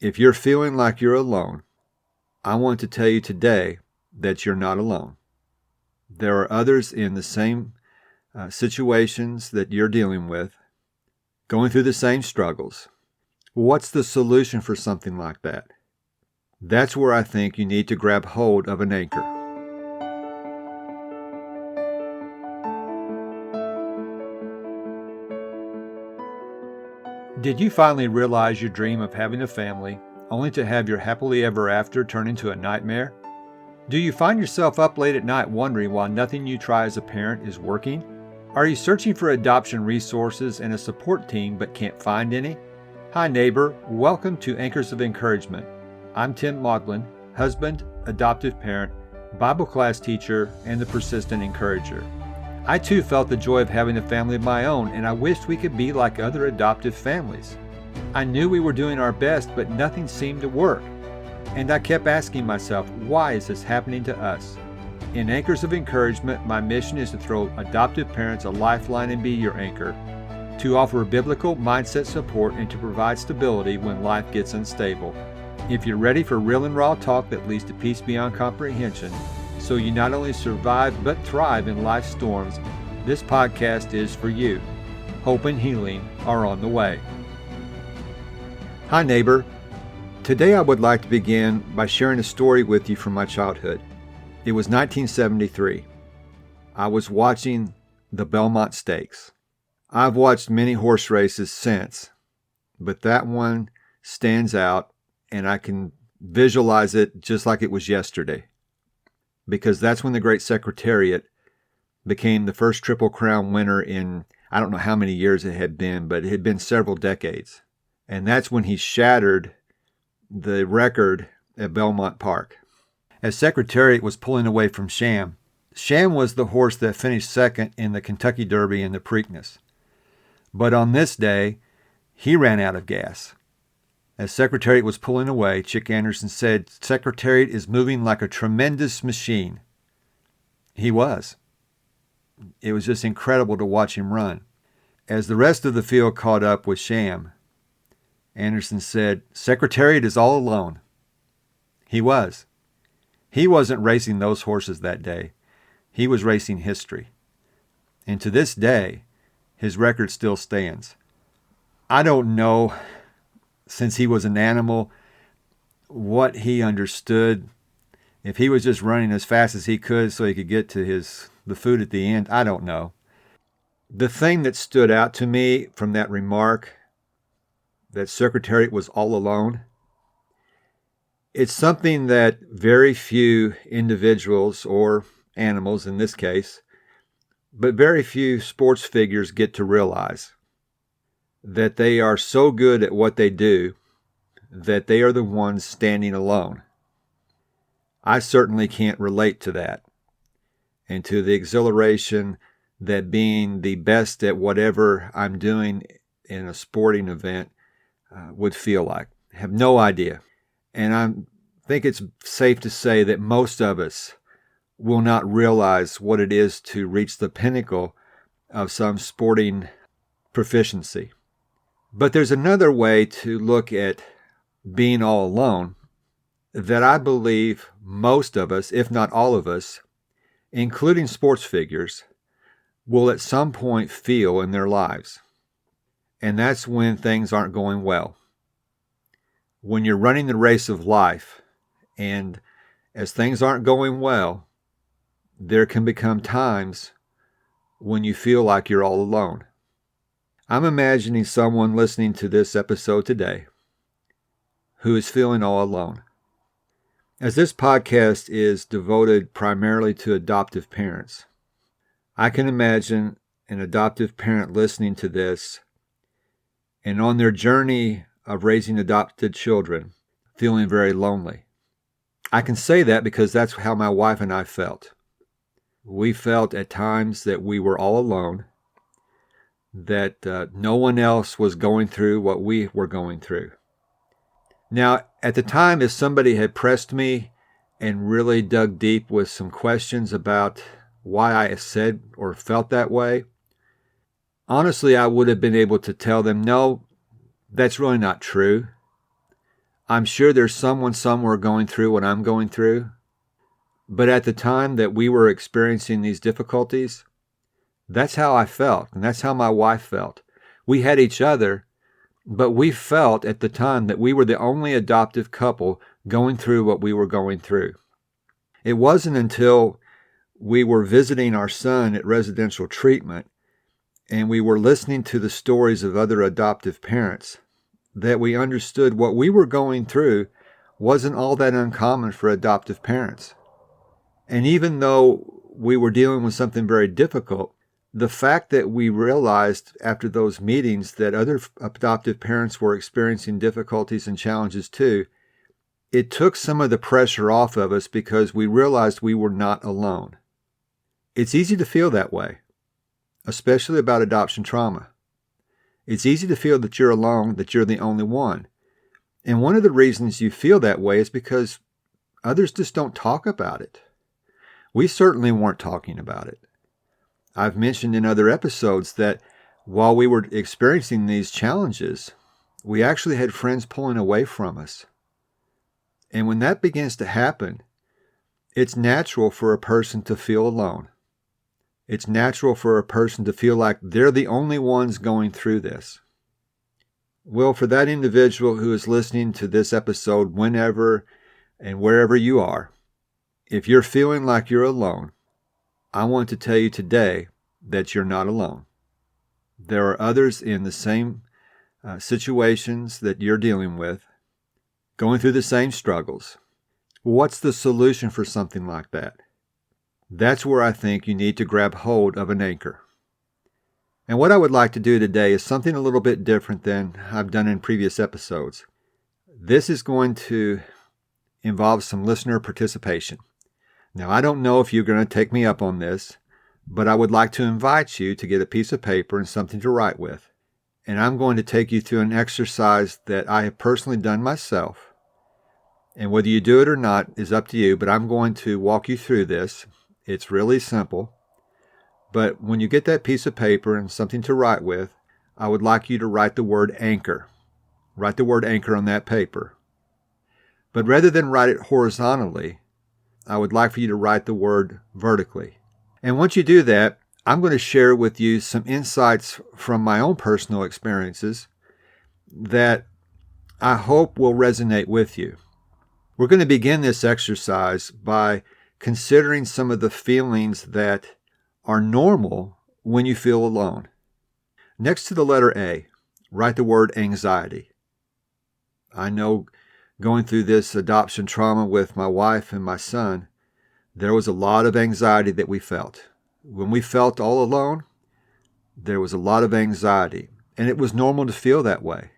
If you're feeling like you're alone, I want to tell you today that you're not alone. There are others in the same situations that you're dealing with, going through the same struggles. What's the solution for something like that? That's where I think you need to grab hold of an anchor. Did you finally realize your dream of having a family, only to have your happily ever after turn into a nightmare? Do you find yourself up late at night wondering why nothing you try as a parent is working? Are you searching for adoption resources and a support team but can't find any? Hi neighbor, welcome to Anchors of Encouragement. I'm Tim Maudlin, husband, adoptive parent, Bible class teacher, and the persistent encourager. I too felt the joy of having a family of my own, and I wished we could be like other adoptive families. I knew we were doing our best, but nothing seemed to work. And I kept asking myself, why is this happening to us? In Anchors of Encouragement, my mission is to throw adoptive parents a lifeline and be your anchor, to offer biblical mindset support and to provide stability when life gets unstable. If you're ready for real and raw talk that leads to peace beyond comprehension, so you not only survive but thrive in life's storms, this podcast is for you. Hope and healing are on the way. Hi neighbor. Today I would like to begin by sharing a story with you from my childhood. It was 1973. I was watching the Belmont Stakes. I've watched many horse races since, but that one stands out and I can visualize it just like it was yesterday. Because that's when the great Secretariat became the first Triple Crown winner in, I don't know how many years it had been, but it had been several decades. And that's when he shattered the record at Belmont Park. As Secretariat was pulling away from Sham, Sham was the horse that finished second in the Kentucky Derby and the Preakness. But on this day, he ran out of gas. As Secretariat was pulling away, Chick Anderson said, "Secretariat is moving like a tremendous machine." He was. It was just incredible to watch him run. As the rest of the field caught up with Sham, Anderson said, "Secretariat is all alone." He was. He wasn't racing those horses that day. He was racing history. And to this day, his record still stands. I don't know, since he was an animal, what he understood. If he was just running as fast as he could so he could get to the food at the end, I don't know. The thing that stood out to me from that remark, that Secretariat was all alone, it's something that very few individuals, or animals in this case, but very few sports figures get to realize. That they are so good at what they do that they are the ones standing alone. I certainly can't relate to that and to the exhilaration that being the best at whatever I'm doing in a sporting event would feel like. I have no idea. And I think it's safe to say that most of us will not realize what it is to reach the pinnacle of some sporting proficiency. But there's another way to look at being all alone that I believe most of us, if not all of us, including sports figures, will at some point feel in their lives. And that's when things aren't going well. When you're running the race of life, and as things aren't going well, there can become times when you feel like you're all alone. I'm imagining someone listening to this episode today who is feeling all alone. As this podcast is devoted primarily to adoptive parents, I can imagine an adoptive parent listening to this and on their journey of raising adopted children, feeling very lonely. I can say that because that's how my wife and I felt. We felt at times that we were all alone, that no one else was going through what we were going through. Now, at the time, if somebody had pressed me and really dug deep with some questions about why I said or felt that way, honestly, I would have been able to tell them, no, that's really not true. I'm sure there's someone somewhere going through what I'm going through. But at the time that we were experiencing these difficulties, that's how I felt, and that's how my wife felt. We had each other, but we felt at the time that we were the only adoptive couple going through what we were going through. It wasn't until we were visiting our son at residential treatment and we were listening to the stories of other adoptive parents that we understood what we were going through wasn't all that uncommon for adoptive parents. And even though we were dealing with something very difficult, the fact that we realized after those meetings that other adoptive parents were experiencing difficulties and challenges too, it took some of the pressure off of us because we realized we were not alone. It's easy to feel that way, especially about adoption trauma. It's easy to feel that you're alone, that you're the only one. And one of the reasons you feel that way is because others just don't talk about it. We certainly weren't talking about it. I've mentioned in other episodes that while we were experiencing these challenges, we actually had friends pulling away from us. And when that begins to happen, it's natural for a person to feel alone. It's natural for a person to feel like they're the only ones going through this. Well, for that individual who is listening to this episode whenever and wherever you are, if you're feeling like you're alone, I want to tell you today that you're not alone. There are others in the same situations that you're dealing with, going through the same struggles. What's the solution for something like that? That's where I think you need to grab hold of an anchor. And what I would like to do today is something a little bit different than I've done in previous episodes. This is going to involve some listener participation. Now, I don't know if you're going to take me up on this, but I would like to invite you to get a piece of paper and something to write with. And I'm going to take you through an exercise that I have personally done myself. And whether you do it or not is up to you, but I'm going to walk you through this. It's really simple. But when you get that piece of paper and something to write with, I would like you to write the word anchor. Write the word anchor on that paper. But rather than write it horizontally, I would like for you to write the word vertically. And once you do that, I'm going to share with you some insights from my own personal experiences that I hope will resonate with you. We're going to begin this exercise by considering some of the feelings that are normal when you feel alone. Next to the letter A, write the word anxiety. I know going through this adoption trauma with my wife and my son, there was a lot of anxiety that we felt. When we felt all alone, there was a lot of anxiety, and it was normal to feel that way.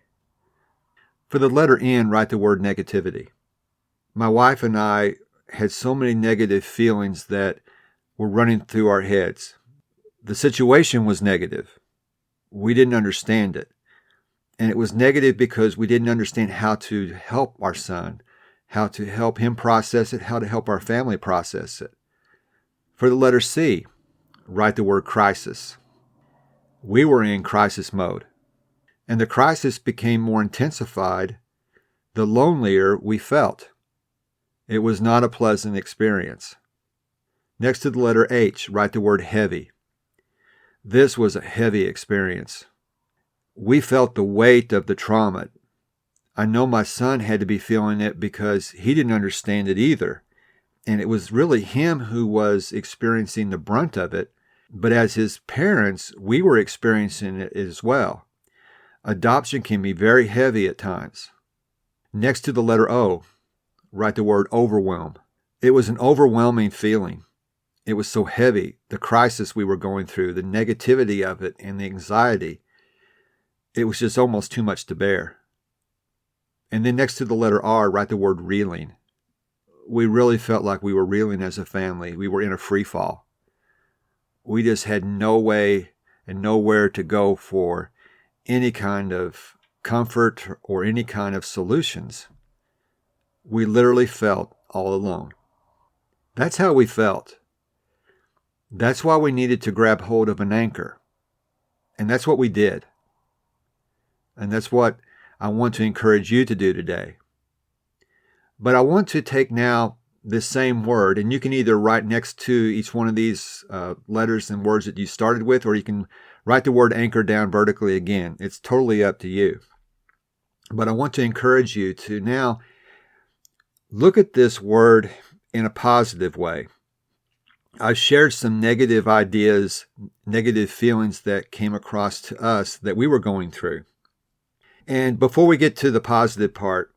For the letter N, write the word negativity. My wife and I had so many negative feelings that were running through our heads. The situation was negative. We didn't understand it. And it was negative because we didn't understand how to help our son, how to help him process it, how to help our family process it. For the letter C, write the word crisis. We were in crisis mode. And the crisis became more intensified the lonelier we felt. It was not a pleasant experience. Next to the letter H, write the word heavy. This was a heavy experience. We felt the weight of the trauma. I know my son had to be feeling it because he didn't understand it either. And it was really him who was experiencing the brunt of it. But as his parents, we were experiencing it as well. Adoption can be very heavy at times. Next to the letter O, write the word overwhelm. It was an overwhelming feeling. It was so heavy, the crisis we were going through, the negativity of it, and the anxiety. It was just almost too much to bear. And then next to the letter R, write the word reeling. We really felt like we were reeling as a family. We were in a free fall. We just had no way and nowhere to go for any kind of comfort or any kind of solutions. We literally felt all alone. That's how we felt. That's why we needed to grab hold of an anchor. And that's what we did. And that's what I want to encourage you to do today. But I want to take now this same word, and you can either write next to each one of these letters and words that you started with, or you can write the word anchor down vertically again. It's totally up to you. But I want to encourage you to now look at this word in a positive way. I've shared some negative ideas, negative feelings that came across to us that we were going through. And before we get to the positive part,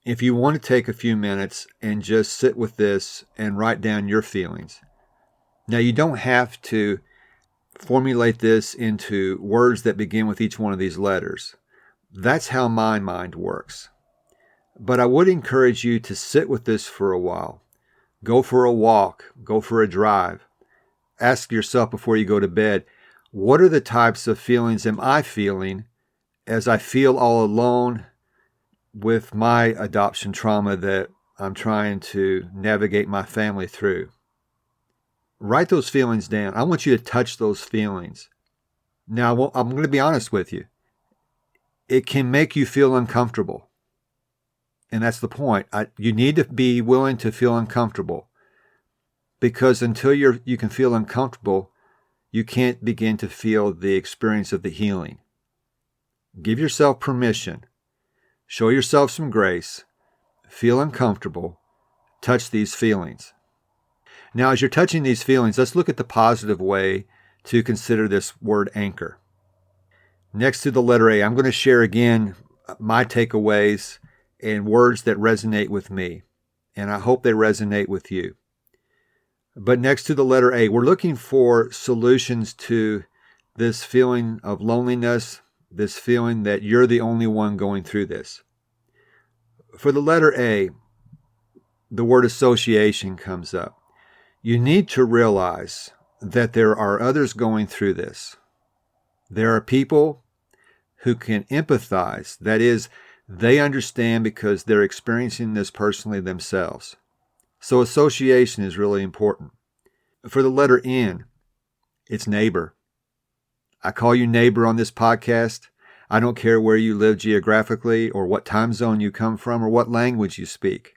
if you want to take a few minutes and just sit with this and write down your feelings. Now, you don't have to formulate this into words that begin with each one of these letters. That's how my mind works. But I would encourage you to sit with this for a while. Go for a walk, go for a drive. Ask yourself before you go to bed, what are the types of feelings am I feeling as I feel all alone with my adoption trauma that I'm trying to navigate my family through? Write those feelings down. I want you to touch those feelings. Now, I'm going to be honest with you. It can make you feel uncomfortable. And that's the point. You need to be willing to feel uncomfortable, because until you can feel uncomfortable, you can't begin to feel the experience of the healing. Give yourself permission. Show yourself some grace. Feel uncomfortable. Touch these feelings. Now, as you're touching these feelings, let's look at the positive way to consider this word anchor. Next to the letter A, I'm going to share again my takeaways and words that resonate with me. And I hope they resonate with you. But next to the letter A, we're looking for solutions to this feeling of loneliness, this feeling that you're the only one going through this. For the letter A, the word association comes up. You need to realize that there are others going through this. There are people who can empathize. That is, they understand because they're experiencing this personally themselves. So association is really important. For the letter N, it's neighbor. I call you neighbor on this podcast. I don't care where you live geographically or what time zone you come from or what language you speak.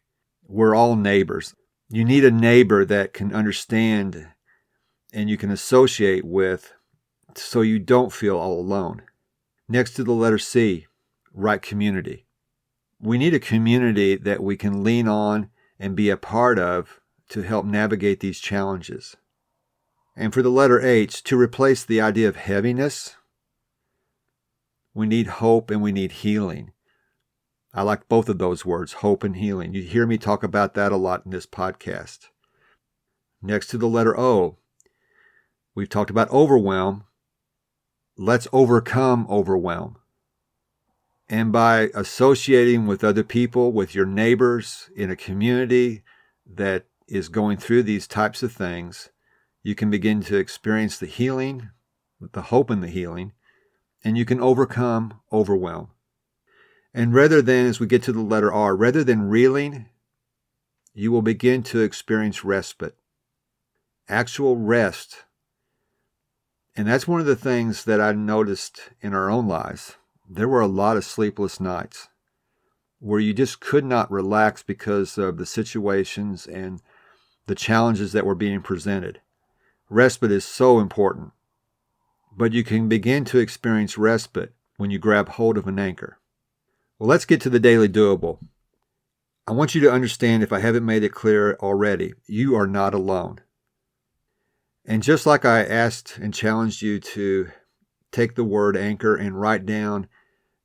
We're all neighbors. You need a neighbor that can understand and you can associate with so you don't feel all alone. Next to the letter C, write community. We need a community that we can lean on and be a part of to help navigate these challenges. And for the letter H, to replace the idea of heaviness, we need hope and we need healing. I like both of those words, hope and healing. You hear me talk about that a lot in this podcast. Next to the letter O, we've talked about overwhelm. Let's overcome overwhelm. And by associating with other people, with your neighbors in a community that is going through these types of things, you can begin to experience the healing, the hope in the healing, and you can overcome overwhelm. And rather than, as we get to the letter R, rather than reeling, you will begin to experience respite, actual rest. And that's one of the things that I noticed in our own lives. There were a lot of sleepless nights where you just could not relax because of the situations and the challenges that were being presented. Respite is so important, but you can begin to experience respite when you grab hold of an anchor. Well, let's get to the daily doable. I want you to understand, if I haven't made it clear already, you are not alone. And just like I asked and challenged you to take the word anchor and write down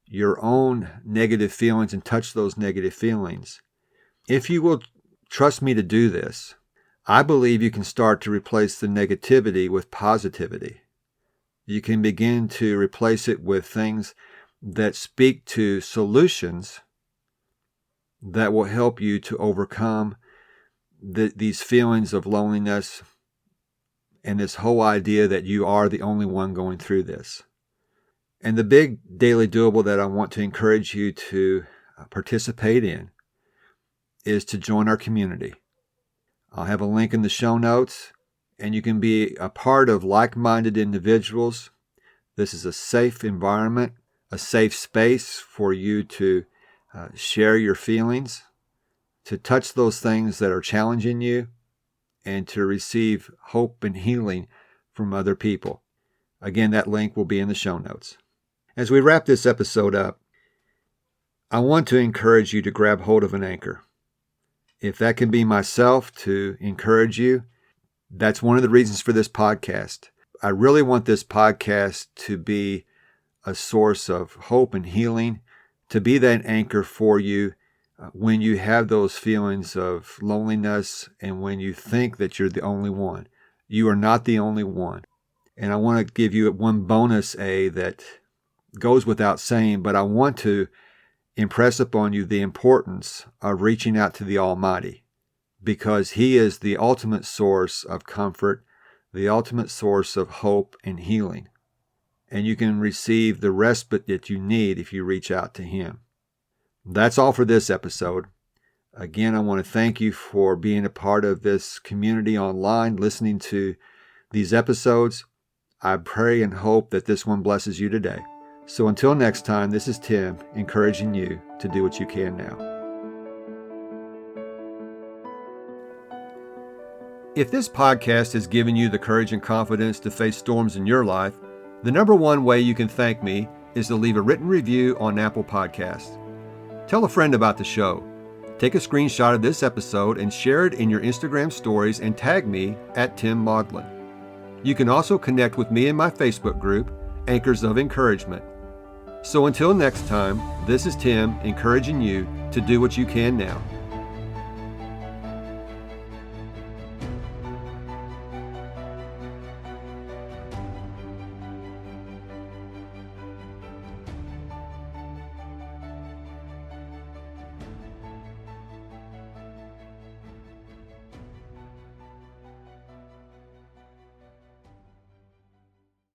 your own negative feelings and touch those negative feelings, if you will trust me to do this, I believe you can start to replace the negativity with positivity. You can begin to replace it with things that speak to solutions that will help you to overcome these feelings of loneliness and this whole idea that you are the only one going through this. And the big daily doable that I want to encourage you to participate in is to join our community. I'll have a link in the show notes, and you can be a part of like-minded individuals. This is a safe environment, a safe space for you to share your feelings, to touch those things that are challenging you and to receive hope and healing from other people. Again, that link will be in the show notes. As we wrap this episode up, I want to encourage you to grab hold of an anchor. If that can be myself to encourage you, that's one of the reasons for this podcast. I really want this podcast to be a source of hope and healing, to be that anchor for you when you have those feelings of loneliness and when you think that you're the only one. You are not the only one. And I want to give you one bonus that goes without saying, but I want to impress upon you the importance of reaching out to the Almighty, because He is the ultimate source of comfort, the ultimate source of hope and healing. And you can receive the respite that you need if you reach out to Him. That's all for this episode. Again, I want to thank you for being a part of this community online, listening to these episodes. I pray and hope that this one blesses you today. So until next time, this is Tim encouraging you to do what you can now. If this podcast has given you the courage and confidence to face storms in your life, the number one way you can thank me is to leave a written review on Apple Podcasts. Tell a friend about the show. Take a screenshot of this episode and share it in your Instagram stories and tag me at Tim Maudlin. You can also connect with me in my Facebook group, Anchors of Encouragement. So until next time, this is Tim encouraging you to do what you can now.